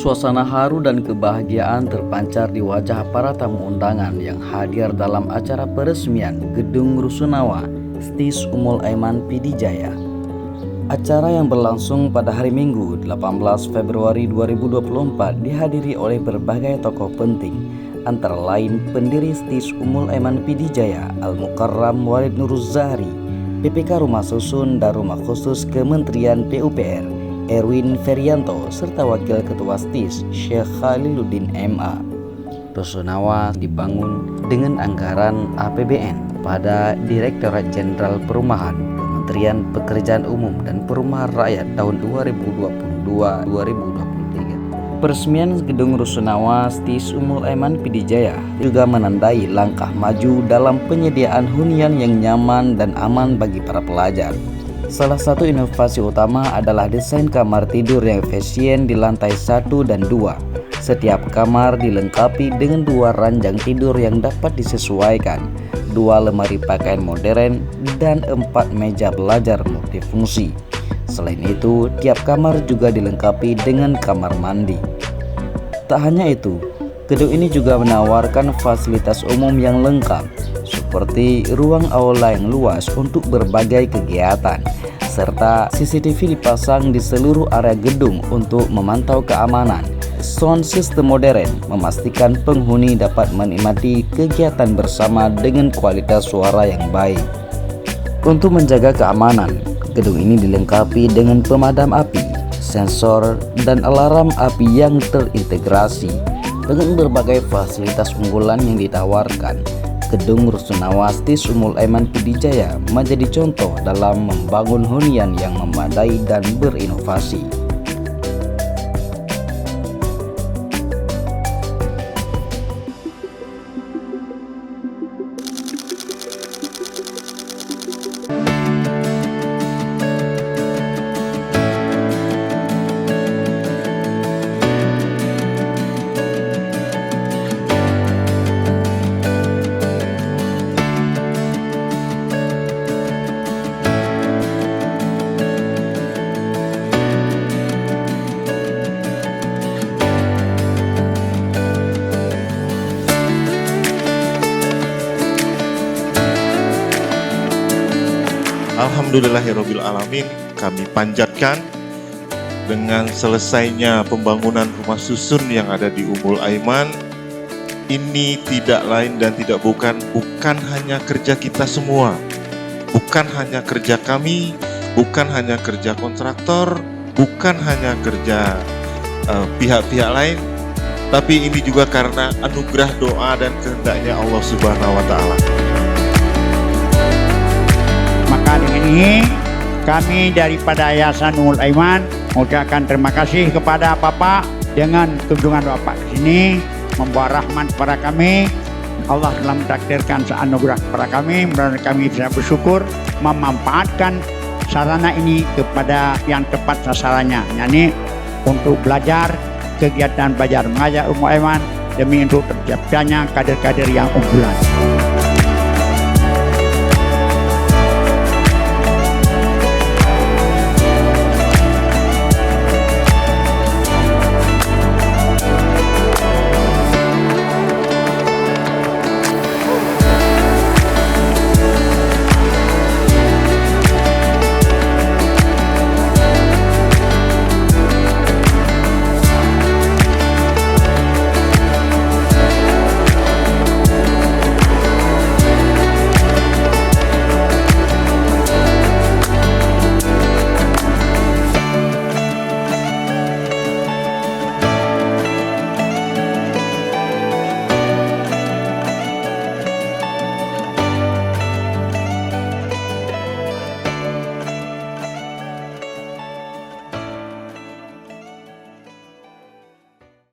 Suasana haru dan kebahagiaan terpancar di wajah para tamu undangan yang hadir dalam acara peresmian Gedung Rusunawa STIS Ummul Aiman Pidijaya. Acara yang berlangsung pada hari Minggu 18 Februari 2024 dihadiri oleh berbagai tokoh penting, antara lain pendiri STIS Ummul Aiman Pidijaya Al-Mukarram Walid Nuruz-Zahri, PPK Rumah Susun dan Rumah Khusus Kementerian PUPR Erwin Ferianto, serta Wakil Ketua STIS Syekh Khaliluddin MA. Rusunawa dibangun dengan anggaran APBN pada Direktorat Jenderal Perumahan Kementerian Pekerjaan Umum dan Perumahan Rakyat tahun 2022-2023. Peresmian Gedung Rusunawa STIS Ummul Aiman Pidijaya juga menandai langkah maju dalam penyediaan hunian yang nyaman dan aman bagi para pelajar. Salah satu inovasi utama adalah desain kamar tidur yang efisien di lantai 1 dan 2. Setiap kamar dilengkapi dengan 2 ranjang tidur yang dapat disesuaikan, 2 lemari pakaian modern, dan 4 meja belajar multifungsi. Selain itu, tiap kamar juga dilengkapi dengan kamar mandi. Tak hanya itu, gedung ini juga menawarkan fasilitas umum yang lengkap, seperti ruang aula yang luas untuk berbagai kegiatan, serta CCTV dipasang di seluruh area gedung untuk memantau keamanan. Sound system modern memastikan penghuni dapat menikmati kegiatan bersama dengan kualitas suara yang baik. Untuk menjaga keamanan, gedung ini dilengkapi dengan pemadam api, sensor, dan alarm api yang terintegrasi. Dengan berbagai fasilitas unggulan yang ditawarkan, Gedung Rusunawa STIS Ummul Aiman Pidijaya menjadi contoh dalam membangun hunian yang memadai dan berinovasi. Alhamdulillahirabbil alamin, kami panjatkan dengan selesainya pembangunan rumah susun yang ada di Ummul Aiman. Ini tidak lain dan tidak bukan hanya kerja kita semua, bukan hanya kerja kami, bukan hanya kerja kontraktor, bukan hanya kerja pihak-pihak lain, tapi ini juga karena anugerah doa dan kehendaknya Allah Subhanahu wa Ta'ala. Maka dengan ini kami daripada Yayasan Ummul Aiman mengucapkan terima kasih kepada Bapak dengan kunjungan Bapak ke sini membawa rahmat kepada kami. Allah telah mentakdirkan seanugerah kepada kami, mudah-mudahan kami bisa bersyukur memanfaatkan sarana ini kepada yang tepat sasarannya, yakni untuk belajar, kegiatan belajar mengajar Ummul Aiman demi untuk terciptanya kader-kader yang unggulan.